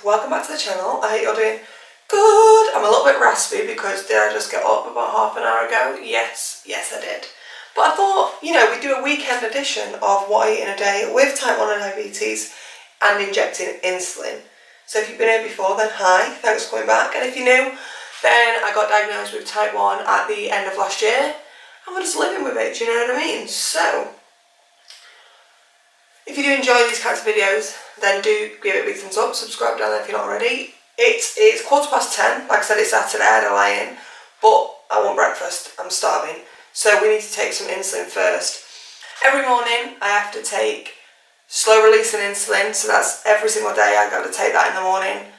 welcome back to the channel. I hope you're doing good. I'm a little bit raspy because did I just get up about half an hour ago? Yes I did. But I thought, you know, we'd do a weekend edition of what I eat in a day with type 1 diabetes and injecting insulin. So if you've been here before, then hi, thanks for coming back. And if you're new, then I got diagnosed with type 1 at the end of last year. And we're just living with it, do you know what I mean? So, if you do enjoy these kinds of videos, then do give it a big thumbs up, subscribe down there if you're not already. It's 10:15, like I said, it's Saturday, I had a lie-in, but I want breakfast, I'm starving. So we need to take some insulin first. Every morning I have to take slow releasing insulin, so that's every single day I got to take that in the morning.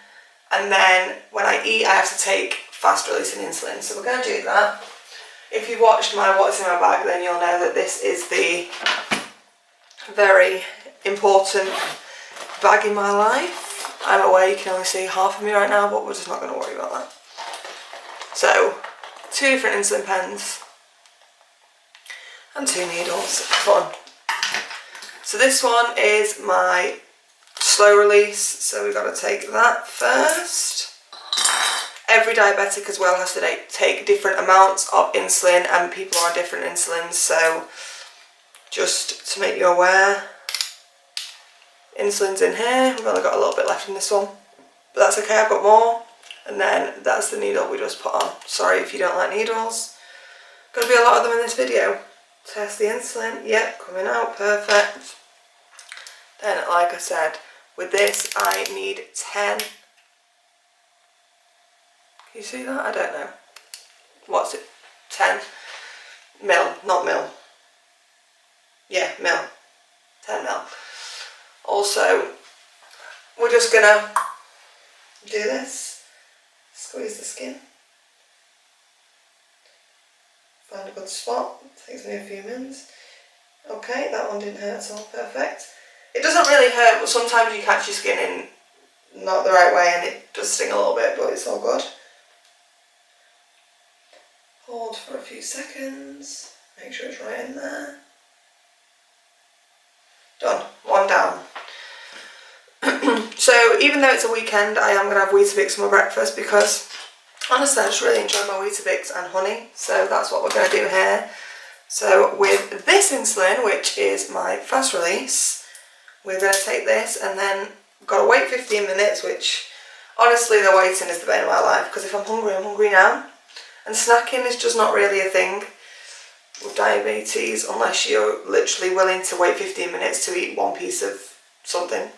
And then when I eat I have to take fast releasing insulin, so we're going to do that. If you've watched my what's in my bag, then you'll know that this is the very important bag in my life. I'm aware you can only see half of me right now, but we're just not going to worry about that. So, 2 different insulin pens and 2 needles. Fun. So this one is my slow release, so we've got to take that first. Every diabetic as well has to take different amounts of insulin, and people are on different insulins, so just to make you aware, insulin's in here. We've only got a little bit left in this one, but that's okay, I've got more. And then that's the needle we just put on. Sorry if you don't like needles. Gonna be a lot of them in this video. Test the insulin, yep, coming out, perfect. Then, like I said, with this I need 10. Can you see that? I don't know. What's it? 10 mil, not mil. Yeah, mil. 10 mil. Also, we're just gonna do this. Squeeze the skin. Find a good spot. Takes me a few minutes. Okay, that one didn't hurt at all. Perfect. It doesn't really hurt, but sometimes you catch your skin in not the right way and it does sting a little bit, but it's all good. Hold for a few seconds. Make sure it's right in there. Done. One down. So even though it's a weekend, I am going to have Weetabix for my breakfast because honestly I just really enjoy my Weetabix and honey, so that's what we're going to do here. So with this insulin, which is my fast release, we're going to take this and then we've got to wait 15 minutes, which honestly the waiting is the bane of my life, because if I'm hungry now, and snacking is just not really a thing with diabetes unless you're literally willing to wait 15 minutes to eat one piece of something.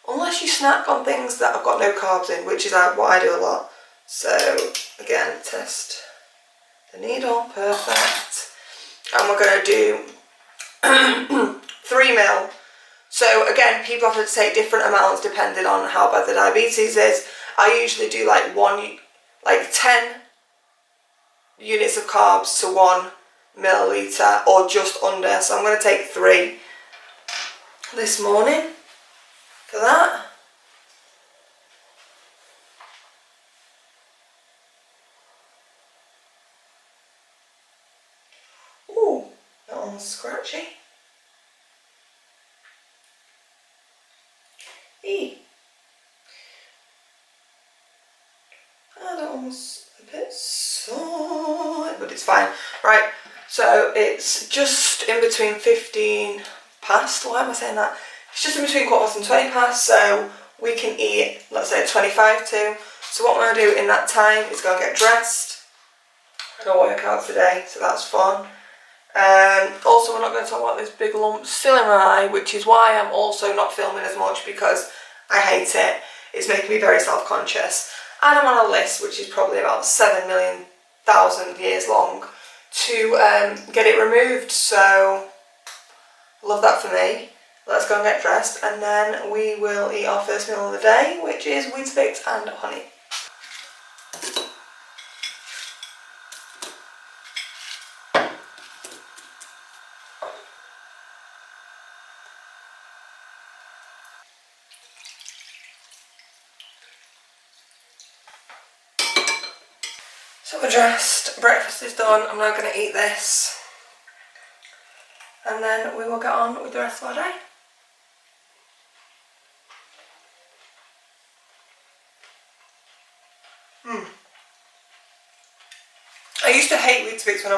Unless you snack on things that have got no carbs in, which is what I do a lot. So again, test the needle, perfect. And we're going to do 3 mil. So again, people have to take different amounts depending on how bad the diabetes is. I usually do like 10 units of carbs to 1 milliliter or just under. So I'm going to take 3 this morning for that. Ooh, that one was scratchy. Eee. Oh, that one was a bit sore, but it's fine. Right, so it's just in between 15 past, why am I saying that? It's just in between 15 and 20 past, so we can eat, let's say 25 to. So what we're going to do in that time is go and get dressed. I'm going to work out today, so that's fun. Also, we're not going to talk about this big lump still in my eye, which is why I'm also not filming as much, because I hate it. It's making me very self-conscious. And I'm on a list, which is probably about 7 million thousand years long, to get it removed. So, love that for me. Let's go and get dressed, and then we will eat our first meal of the day, which is Weetabix and honey. So we're dressed, breakfast is done, I'm now going to eat this, and then we will get on with the rest of our day. I used to hate Weetabix when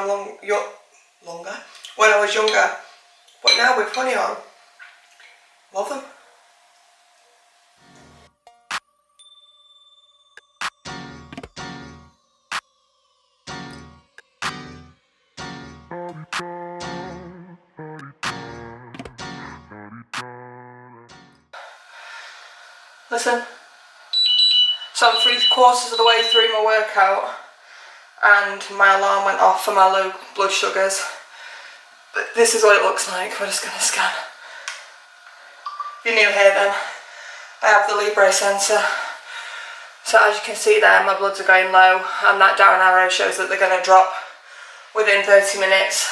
when I was younger, but now with honey on, love them. Listen, so I'm 3/4 of the way through my workout and my alarm went off for my low blood sugars. But this is what it looks like. We're just going to scan. If you're new here then, I have the Libre sensor. So as you can see there, my bloods are going low and that down arrow shows that they're going to drop within 30 minutes.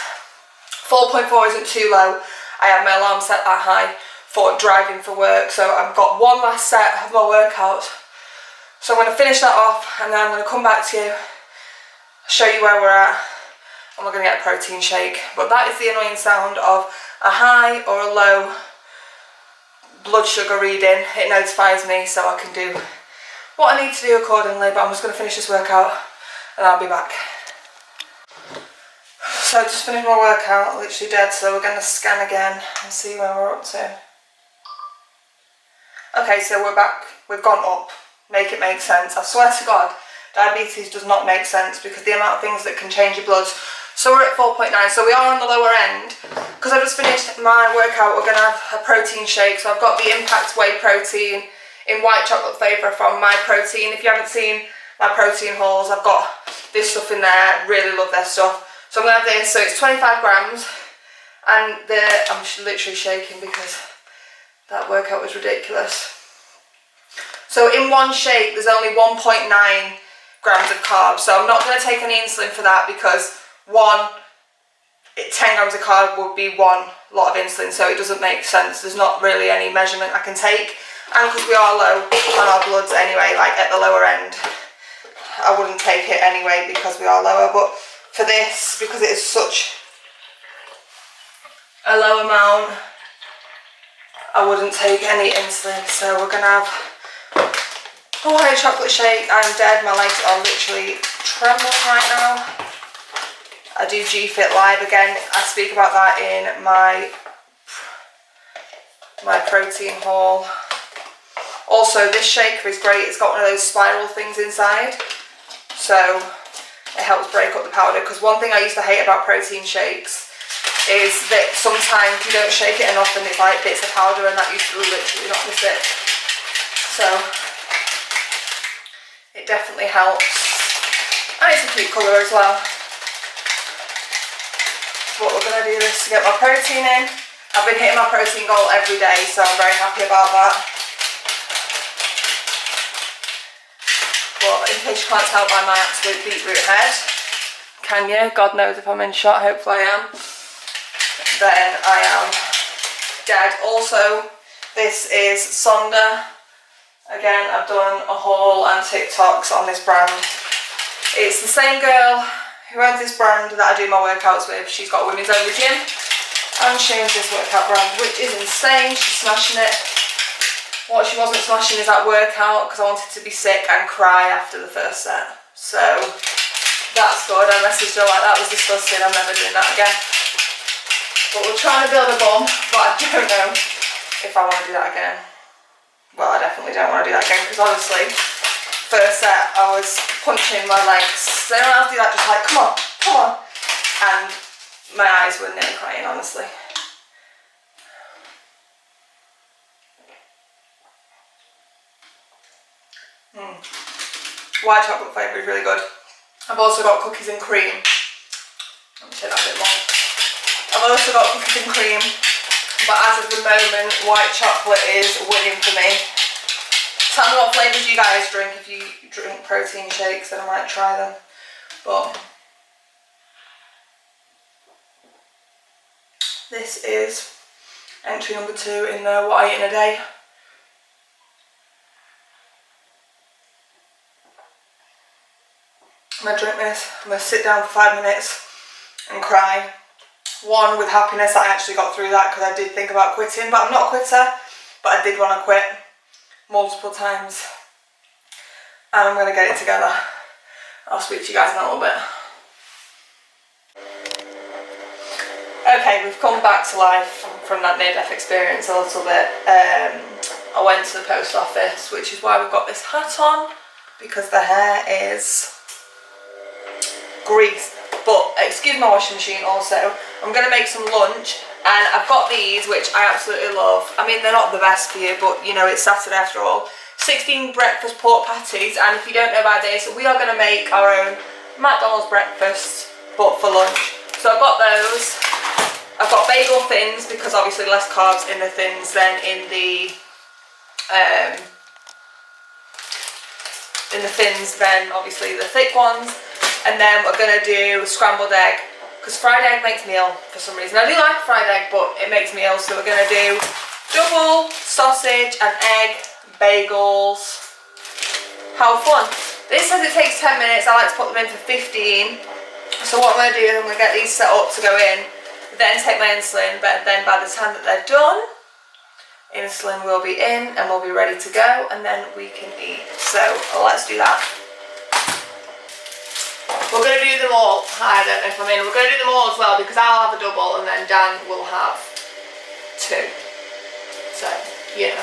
4.4 isn't too low. I have my alarm set that high for driving for work. So I've got one last set of my workout. So I'm going to finish that off and then I'm going to come back to you, show you where we're at, and we're going to get a protein shake. But that is the annoying sound of a high or a low blood sugar reading. It notifies me so I can do what I need to do accordingly, but I'm just going to finish this workout and I'll be back. So just finished my workout, literally dead, so we're going to scan again and see where we're up to. Okay, so we're back, we've gone up, make it make sense. I swear to God, diabetes does not make sense because the amount of things that can change your blood. So we're at 4.9, so we are on the lower end. Because I've just finished my workout, we're going to have a protein shake. So I've got the Impact Whey protein in white chocolate flavour from My Protein. If you haven't seen my protein hauls, I've got this stuff in there, really love their stuff. So I'm going to have this, so it's 25 grams. And I'm literally shaking because that workout was ridiculous. So in one shake, there's only 1.9 grams of carbs. So I'm not going to take any insulin for that because 10 grams of carb would be one lot of insulin. So it doesn't make sense. There's not really any measurement I can take. And because we are low on our bloods anyway, like at the lower end, I wouldn't take it anyway because we are lower. But for this, because it is such a low amount, I wouldn't take any insulin. So we're going to have a white chocolate shake. I'm dead. My legs are literally trembling right now. I do G-Fit Live again. I speak about that in my protein haul. Also, this shaker is great. It's got one of those spiral things inside. So it helps break up the powder. Because one thing I used to hate about protein shakes is that sometimes you don't shake it enough and it's like bits of powder, and that used to literally knock me sick. So it definitely helps. And it's a cute colour as well. What we're going to do is to get my protein in. I've been hitting my protein goal every day, so I'm very happy about that. But in case you can't tell by my absolute beetroot head, can you? God knows if I'm in shot, hopefully I am. Then I am dead. Also, this is Sonda. Again, I've done a haul and TikToks on this brand. It's the same girl who owns this brand that I do my workouts with. She's got a women's only gym and she owns this workout brand, which is insane. She's smashing it. What she wasn't smashing is that workout because I wanted to be sick and cry after the first set. So that's good. I messaged her like, that was disgusting, I'm never doing that again. But we're trying to build a bum, but I don't know if I want to do that again. Well, I definitely don't want to do that again because honestly, first set I was punching my legs. So anyone else do that, just like, come on, come on. And my eyes were nearly crying, honestly. White chocolate flavour is really good. I've also got cookies and cream. Let me say that a bit more. I've also got cookies and cream, but as of the moment, white chocolate is winning for me. Tell me what flavours you guys drink. If you drink protein shakes, then I might try them. But this is entry number 2 in the what I eat in a day. I'm going to drink this. I'm going to sit down for 5 minutes and cry. One, with happiness that I actually got through that because I did think about quitting, but I'm not a quitter, but I did want to quit multiple times. And I'm going to get it together. I'll speak to you guys in a little bit. Okay, we've come back to life from that near-death experience a little bit. I went to the post office, which is why we've got this hat on, because the hair is greased. But excuse my washing machine also. I'm going to make some lunch, and I've got these, which I absolutely love. I mean, they're not the best for you, but you know, it's Saturday after all. 16 breakfast pork patties, and if you don't know about this, we are going to make our own McDonald's breakfast, but for lunch. So I've got those. I've got bagel thins, because obviously less carbs in the thins than in the obviously the thick ones. And then we're going to do scrambled egg, because fried egg makes me ill for some reason. I do like fried egg, but it makes me ill, so we're going to do double sausage and egg bagels. How fun. This says it takes 10 minutes, I like to put them in for 15. So what I'm going to do is I'm going to get these set up to go in, then take my insulin, but then by the time that they're done, insulin will be in and we'll be ready to go, and then we can eat. So let's do that. We're going to do them all. I don't know if I'm in. We're going to do them all as well, because I'll have a double and then Dan will have 2. So, you know.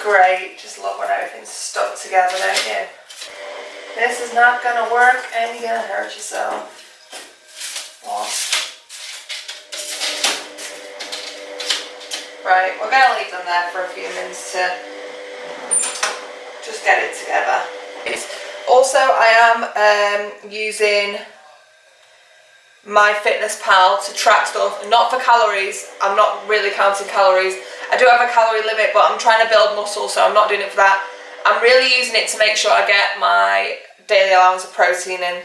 Great, just love when everything's stuck together, don't you? This is not gonna work and you're gonna hurt yourself. What? Right, we're gonna leave them there for a few minutes to just get it together. Also, I am using MyFitnessPal to track stuff, not for calories. I'm not really counting calories. I do have a calorie limit, but I'm trying to build muscle, so I'm not doing it for that. I'm really using it to make sure I get my daily allowance of protein in,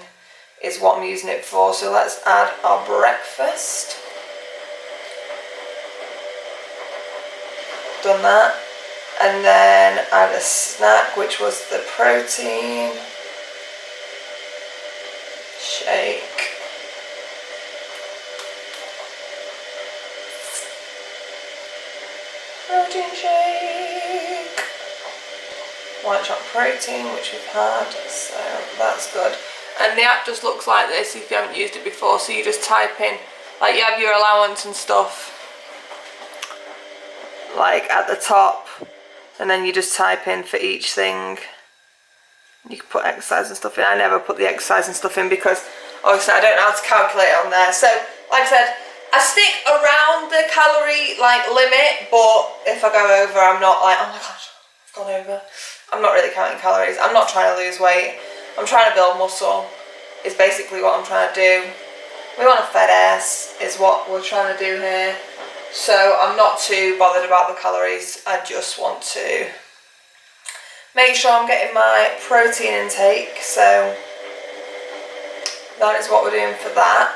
is what I'm using it for. So let's add our breakfast. Done that. And then add a snack, which was the protein shake. Protein shake. White chocolate protein, which we've had, so that's good. And the app just looks like this if you haven't used it before. So you just type in, like, you have your allowance and stuff, like at the top, and then you just type in for each thing. You can put exercise and stuff in. I never put the exercise and stuff in because obviously I don't know how to calculate it on there. So like I said, I stick around the calorie limit, but if I go over, I'm not like, oh my gosh, I've gone over. I'm not really counting calories. I'm not trying to lose weight. I'm trying to build muscle, is basically what I'm trying to do. We want a fat ass, is what we're trying to do here. So I'm not too bothered about the calories. I just want to make sure I'm getting my protein intake. So that is what we're doing for that.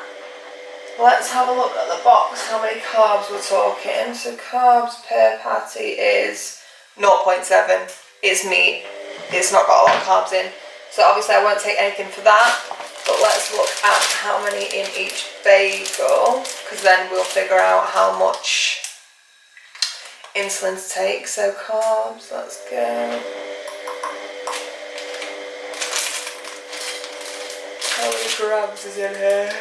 Let's have a look at the box, how many carbs we're talking. So carbs per patty is 0.7. It's meat. It's not got a lot of carbs in. So obviously I won't take anything for that. But let's look at how many in each bagel, because then we'll figure out how much insulin to take. So carbs, let's go. How many grams is in here?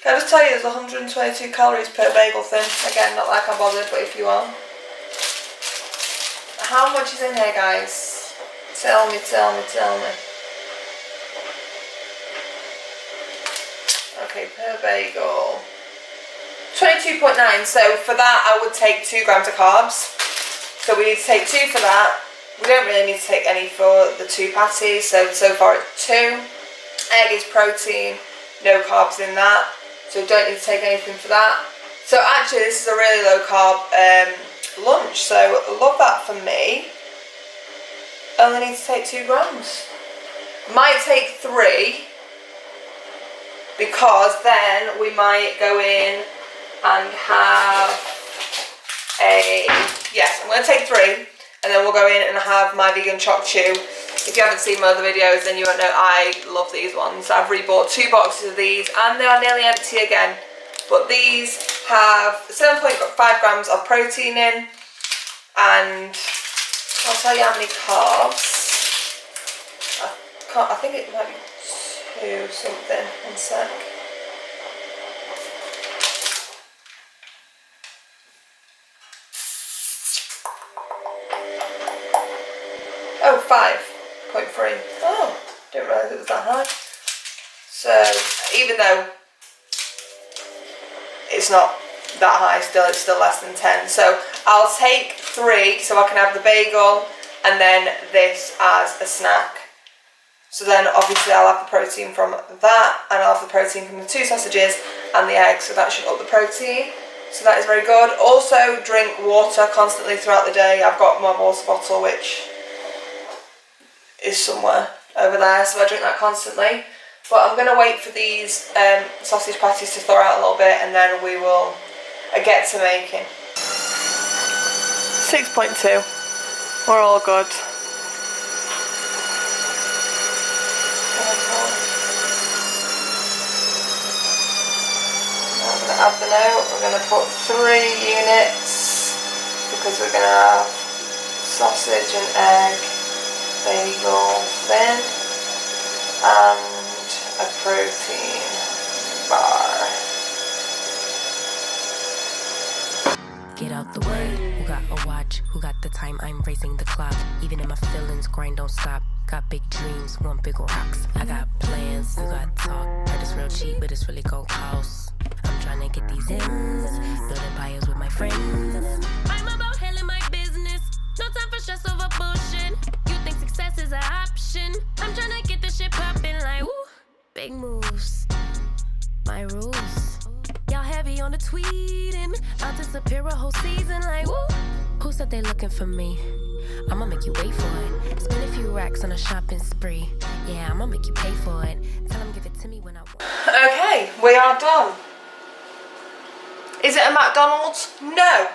Can I just tell you there's 122 calories per bagel thin? Again, not like I'm bothered, but if you are. How much is in here, guys? Tell me. Okay, per bagel. 22.9, so for that I would take 2 grams of carbs. So we need to take 2 for that. We don't really need to take any for the 2 patties, so far it's 2. Egg is protein, no carbs in that, so we don't need to take anything for that. So actually this is a really low carb lunch, so love that for me. Only need to take 2 grams. Might take 3, because then we might go in and have a, yes, I'm going to take 3, and then we'll go in and have my vegan choc chew. If you haven't seen my other videos, then you won't know I love these ones. I've rebought 2 boxes of these and they are nearly empty again. But these have 7.5 grams of protein in, and I'll tell you how many carbs. I think it might be 2 something. One sec. Oh, 5.3. Oh, didn't realise it was that high. So, even though it's not that high still, it's still less than 10. So, I'll take 3 so I can have the bagel and then this as a snack. So then obviously I'll have the protein from that, and I'll have the protein from the 2 sausages and the egg, so that should up the protein. So that is very good. Also drink water constantly throughout the day. I've got my water bottle which is somewhere over there, so I drink that constantly. But I'm going to wait for these sausage patties to thaw out a little bit and then we will get to making. 6.2. We're all good. I'm going to add the note. We're going to put 3 units because we're going to have sausage and egg, bagel thin, and a protein bar. Get out the way, who got a watch, who got the time, I'm racing the clock. Even in my feelings, grind don't stop. Got big dreams, want big rocks. I got plans, you got talk. Heard it's real cheap, but it's really gon' cost. I'm trying to get these ends, building bios with my friends. I'm about handling my business, no time for stress over bullshit. You think success is an option? I'm trying to get this shit poppin' like, woo, big moves, my rules. Y'all heavy on the tweeting, I'll disappear a whole season like, woo. Who said they looking for me? I'ma make you wait for it. Spend a few racks on a shopping spree. Yeah, I'ma make you pay for it. Tell them give it to me when I want. Okay, we are done. Is it a McDonald's? No.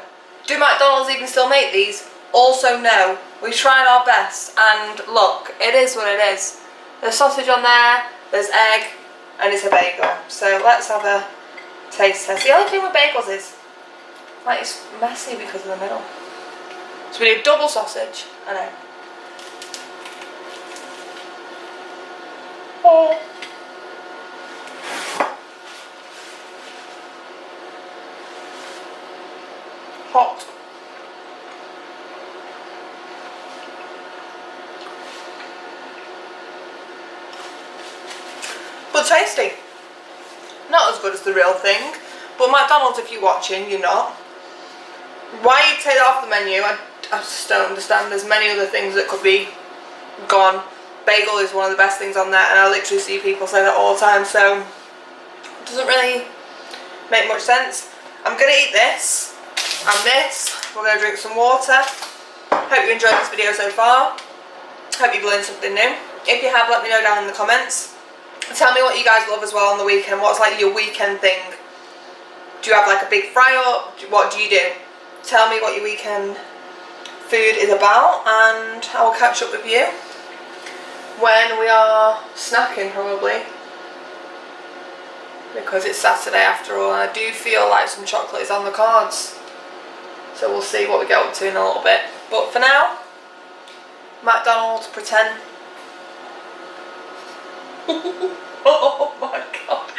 Do McDonald's even still make these? Also no. We tried our best and look, it is what it is. There's sausage on there, there's egg, and it's a bagel. So let's have a taste test. The only thing with bagels is, like, it's messy because of the middle. So we do double sausage and egg. Oh. Hot. But tasty. Not as good as the real thing. But McDonald's, if you're watching, you're not. Why you take that off the menu, I just don't understand. There's many other things that could be gone. Bagel is one of the best things on there, and I literally see people say that all the time, so it doesn't really make much sense. I'm going to eat this and this. We're going to drink some water. Hope you enjoyed this video so far. Hope you've learned something new. If you have, let me know down in the comments. Tell me what you guys love as well on the weekend. What's like your weekend thing? Do you have like a big fry up? What do you do? Tell me what your weekend food is about, and I will catch up with you when we are snacking, probably, because it's Saturday after all, and I do feel like some chocolate is on the cards, so we'll see what we get up to in a little bit. But for now, McDonald's pretend. Oh my god,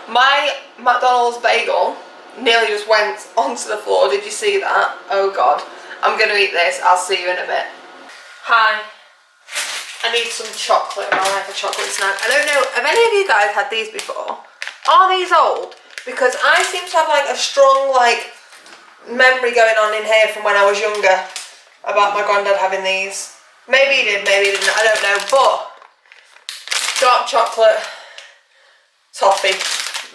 my McDonald's bagel nearly just went onto the floor. Did you see that? Oh god. I'm going to eat this. I'll see you in a bit. Hi. I need some chocolate in my life, a chocolate snack. I don't know, have any of you guys had these before? Are these old? Because I seem to have like a strong like memory going on in here from when I was younger about my granddad having these. Maybe he did, maybe he didn't, I don't know. But dark chocolate toffee,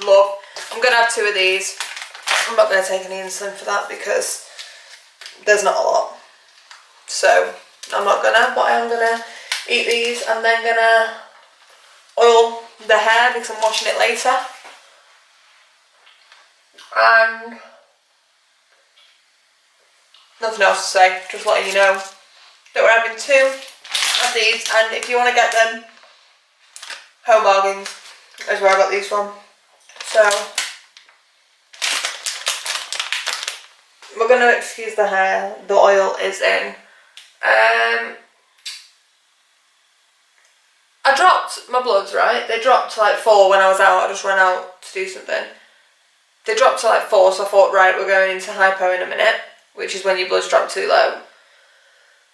love. I'm going to have 2 of these. I'm not going to take any insulin for that because there's not a lot. So I'm not going to, but I am going to eat these and then going to oil the hair because I'm washing it later. And nothing else to say, just letting you know that we're having 2 of these, and if you want to get them, Home Bargains is where I got these from. So we're going to excuse the hair, the oil is in. I dropped my bloods, right? They dropped to like 4 when I was out. I just ran out to do something. They dropped to like 4, so I thought, right, we're going into hypo in a minute, which is when your bloods drop too low.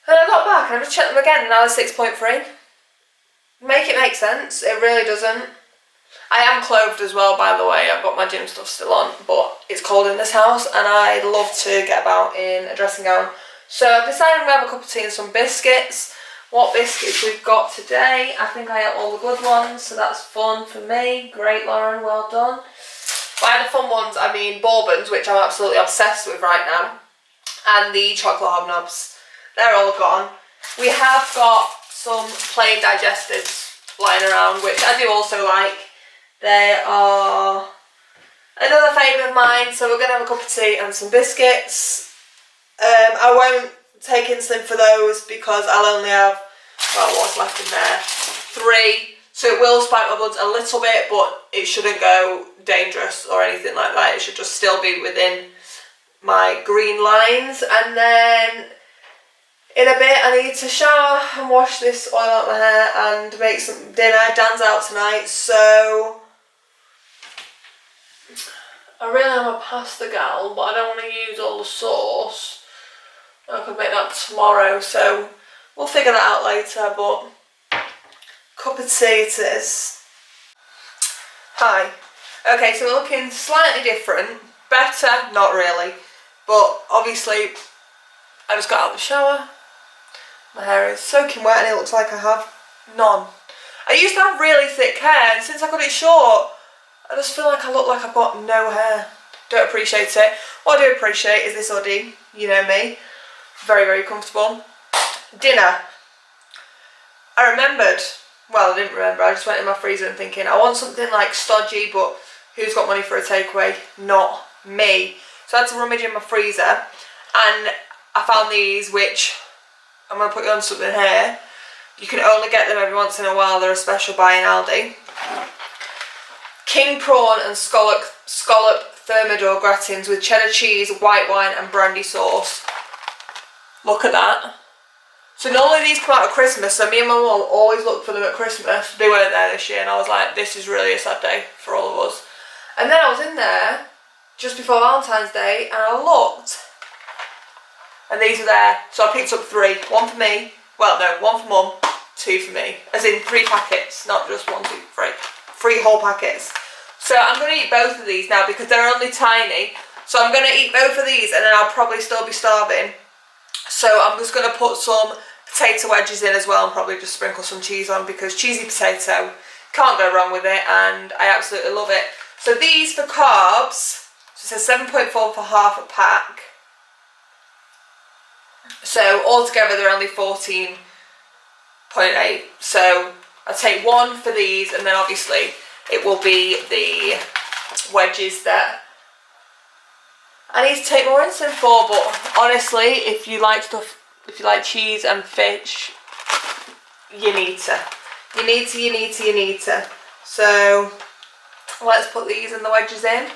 And I got back and I just checked them again, and now they're 6.3. Make it make sense, it really doesn't. I am clothed as well, by the way. I've got my gym stuff still on, but it's cold in this house and I love to get about in a dressing gown. So I've decided I'm going to have a cup of tea and some biscuits. What biscuits we've got today? I think I ate all the good ones, so that's fun for me. Great, Lauren, well done. By the fun ones, I mean bourbons, which I'm absolutely obsessed with right now, and the chocolate hobnobs. They're all gone. We have got some plain digestives lying around, which I do also like. They are another favourite of mine, so we're going to have a cup of tea and some biscuits. I won't take insulin for those because I'll only have, well, what's left in there? 3. So it will spike my bloods a little bit, but it shouldn't go dangerous or anything like that. It should just still be within my green lines. And then in a bit I need to shower and wash this oil out my hair and make some dinner. Dan's out tonight, so I really am a pasta gal, but I don't want to use all the sauce. I could make that tomorrow, so we'll figure that out later, but cup of tea it is. Hi. Okay, so we're looking slightly different. Better, not really. But obviously, I just got out of the shower. My hair is soaking wet and it looks like I have none. I used to have really thick hair, and since I got it short, I just feel like I look like I've got no hair. Don't appreciate it. What I do appreciate is this hoodie. You know me. Very, very comfortable. Dinner. I remembered, well, I didn't remember, I just went in my freezer and thinking, I want something like stodgy, but who's got money for a takeaway? Not me. So I had to rummage in my freezer, and I found these, which I'm going to put you on something here. You can only get them every once in a while. They're a special buy in Aldi. King prawn and scallop thermidor gratins with cheddar cheese, white wine and brandy sauce. Look at that. So normally these come out at Christmas, so me and my mum always look for them at Christmas. They weren't there this year, and I was like, this is really a sad day for all of us. And then I was in there just before Valentine's Day, and I looked, and these are there. So I picked up 3. 1 for me, well no, 1 for mum, 2 for me. As in 3 packets, not just 1, 2, 3. 3 whole packets. So I'm going to eat both of these now because they're only tiny. So I'm going to eat both of these and then I'll probably still be starving. So I'm just going to put some potato wedges in as well and probably just sprinkle some cheese on because cheesy potato, can't go wrong with it, and I absolutely love it. So these for carbs, so it says 7.4 for half a pack. So altogether they're only 14.8. So I'll take 1 for these, and then obviously it will be the wedges that I need to take more insulin for. But honestly, if you like stuff, if you like cheese and fish, you need to. So let's put these and the wedges in,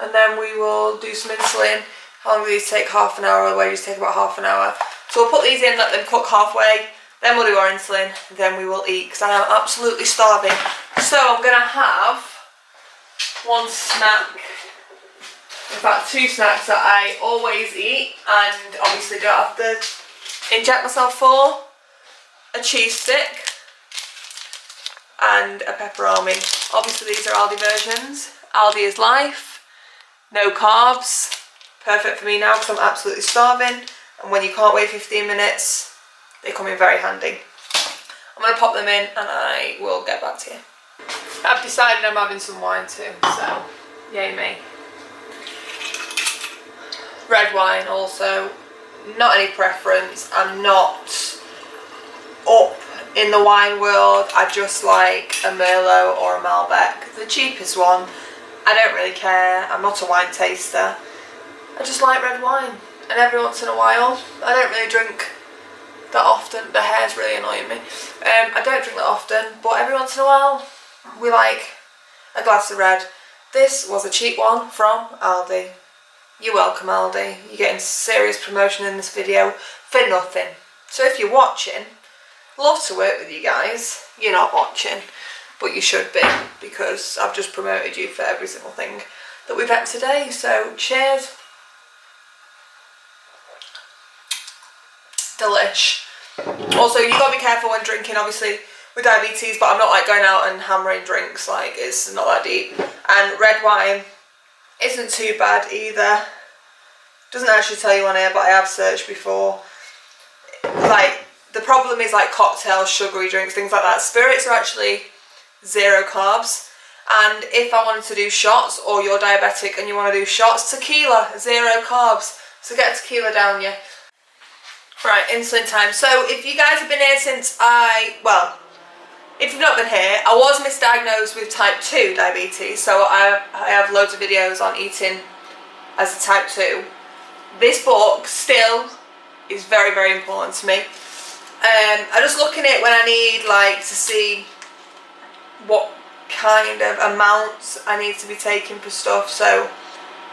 and then we will do some insulin. How long do these take? Half an hour. The wedges take about half an hour. So we'll put these in, let them cook halfway, then we'll do our insulin, then we will eat because I am absolutely starving. So I'm going to have 1 snack, in fact 2 snacks that I always eat and obviously don't have to inject myself for. A cheese stick and a pepperoni. Obviously these are Aldi versions. Aldi is life, no carbs. Perfect for me now because I'm absolutely starving, and when you can't wait 15 minutes, they come in very handy. I'm going to pop them in and I will get back to you. I've decided I'm having some wine too, so yay me. Red wine also, not any preference. I'm not up in the wine world. I just like a Merlot or a Malbec, the cheapest one. I don't really care. I'm not a wine taster. I just like red wine, and every once in a while, I don't really drink that often. The hair's really annoying me. I don't drink that often, but every once in a while we like a glass of red. This was a cheap one from Aldi. You're welcome, Aldi. You're getting serious promotion in this video for nothing. So if you're watching, love to work with you guys. You're not watching, but you should be, because I've just promoted you for every single thing that we've had today. So cheers. Delish. Also, you gotta be careful when drinking, obviously with diabetes, but I'm not like going out and hammering drinks, like it's not that deep. And red wine isn't too bad either. Doesn't actually tell you on here, but I have searched before. Like, the problem is like cocktails, sugary drinks, things like that. Spirits are actually 0 carbs. And if I wanted to do shots, or you're diabetic and you want to do shots, tequila, 0 carbs. So get tequila down you. Right, insulin time. So if you guys have been here since if you've not been here, I was misdiagnosed with type 2 diabetes. So I have loads of videos on eating as a type 2. This book still is very, very important to me. I just look in it when I need like to see what kind of amounts I need to be taking for stuff. So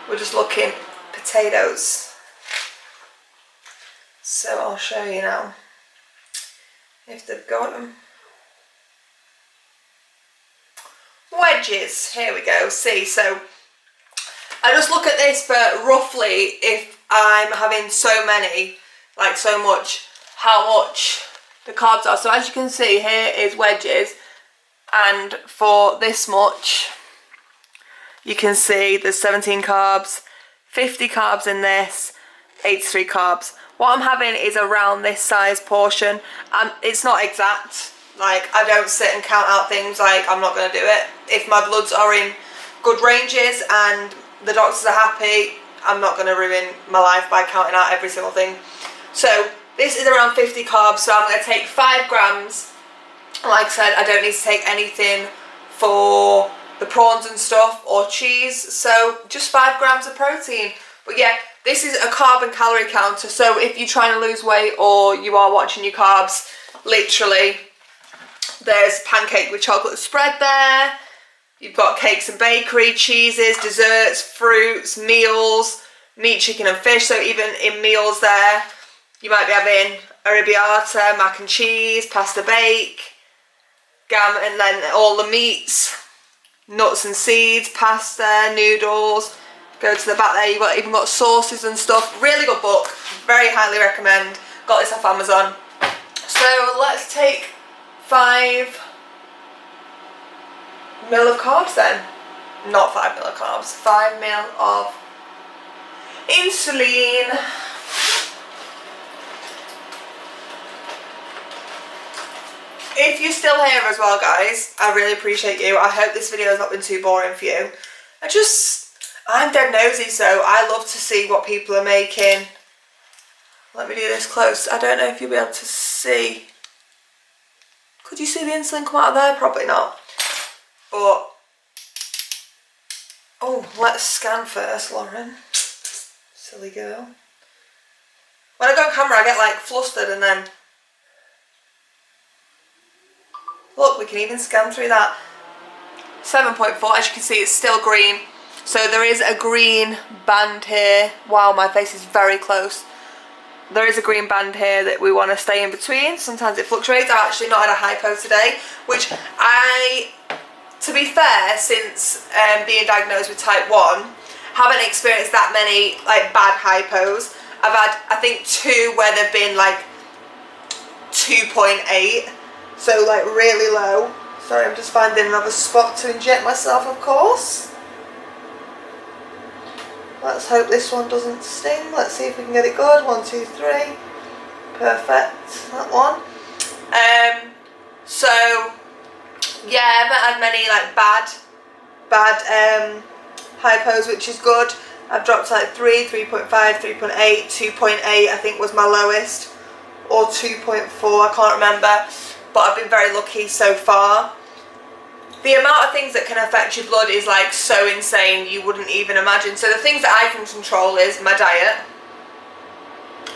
we're just looking potatoes. So I'll show you now if they've got them. Wedges, here we go. See, so I just look at this for roughly if I'm having so many, like so much, how much the carbs are. So as you can see, here is wedges, and for this much you can see there's 17 carbs, 50 carbs in this, 83 carbs. What I'm having is around this size portion. It's not exact, like I don't sit and count out things, like I'm not going to do it. If my bloods are in good ranges and the doctors are happy, I'm not going to ruin my life by counting out every single thing. So this is around 50 carbs, so I'm going to take 5 grams. Like I said, I don't need to take anything for the prawns and stuff or cheese, so just 5 grams of protein. But yeah, this is a carb and calorie counter, so if you're trying to lose weight or you are watching your carbs, literally there's pancake with chocolate spread there. You've got cakes and bakery, cheeses, desserts, fruits, meals, meat, chicken and fish. So even in meals there, you might be having arrabbiata, mac and cheese, pasta bake, gam, and then all the meats, nuts and seeds, pasta, noodles. Go to the back there, you've even got sauces and stuff. Really good book, very highly recommend. Got this off Amazon. So let's take 5 mil of carbs then. Not 5 mil of carbs, 5 mil of insulin. If you're still here as well, guys, I really appreciate you. I hope this video has not been too boring for you. I'm dead nosy, so I love to see what people are making. Let me do this close. I don't know if you'll be able to see. Could you see the insulin come out of there? Probably not. But, oh, let's scan first, Lauren. Silly girl. When I go on camera, I get like flustered and then... Look, we can even scan through that. 7.4, as you can see, it's still green. So there is a green band here. Wow, my face is very close. There is a green band here that we want to stay in between. Sometimes it fluctuates. I've actually not had a hypo today, which to be fair, since being diagnosed with type 1, haven't experienced that many like bad hypos. I've had, I think, 2 where they've been like 2.8. So like really low. Sorry, I'm just finding another spot to inject myself, of course. Let's hope this one doesn't sting. Let's see if we can get it good. 1, 2, 3. Perfect. That one. So yeah, I haven't had many like bad hypos, which is good. I've dropped to like 3, 3.5, 3.8, 2.8 I think was my lowest, or 2.4, I can't remember. But I've been very lucky so far. The amount of things that can affect your blood is like so insane, you wouldn't even imagine. So the things that I can control is my diet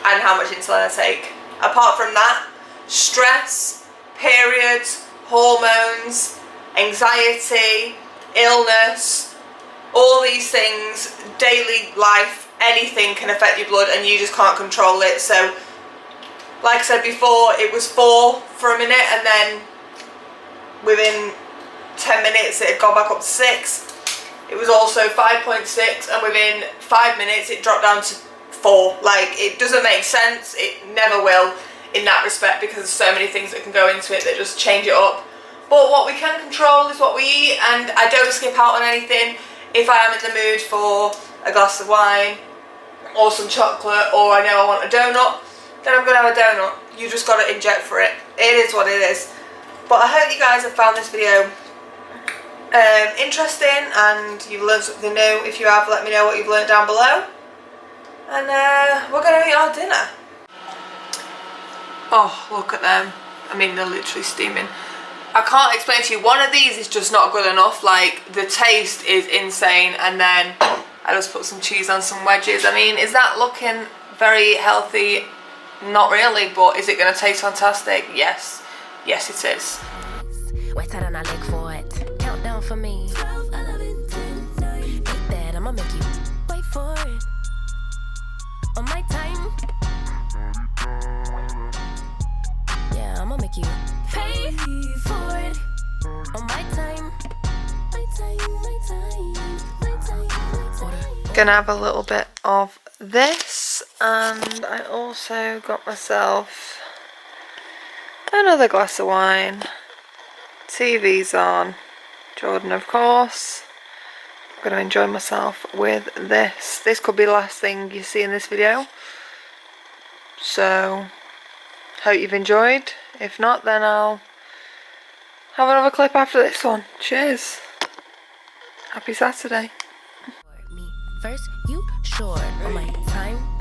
and how much insulin I take. Apart from that, stress, periods, hormones, anxiety, illness, all these things, daily life, anything can affect your blood and you just can't control it. So like I said before, it was 4 for a minute and then within 10 minutes it had gone back up to 6. It was also 5.6 and within 5 minutes it dropped down to 4. Like, it doesn't make sense, it never will in that respect, because there's so many things that can go into it that just change it up. But what we can control is what we eat, and I don't skip out on anything. If I am in the mood for a glass of wine or some chocolate, or I know I want a donut, then I'm going to have a donut. You just got to inject for it. It is what it is. But I hope you guys have found this video interesting and you've learned something new. If you have, let me know what you've learned down below. And we're going to eat our dinner. Oh, look at them. I mean, they're literally steaming. I can't explain to you, one of these is just not good enough. Like, the taste is insane. And then I just put some cheese on some wedges. I mean, is that looking very healthy? Not really, but is it going to taste fantastic? Yes. Yes, it is. Wet out on our leg for it. Countdown for me. 12, 11, 10, 9. Eat that, I'ma make you wait for it. On my time. Yeah, I'ma make you pay for it. On my time. My time, my time, my time, my time. Gonna have a little bit of this, and I also got myself another glass of wine. TV's on. Jordan, of course. I'm going to enjoy myself with this. This could be the last thing you see in this video. So, hope you've enjoyed. If not, then I'll have another clip after this one. Cheers. Happy Saturday. Me first, you short on my time.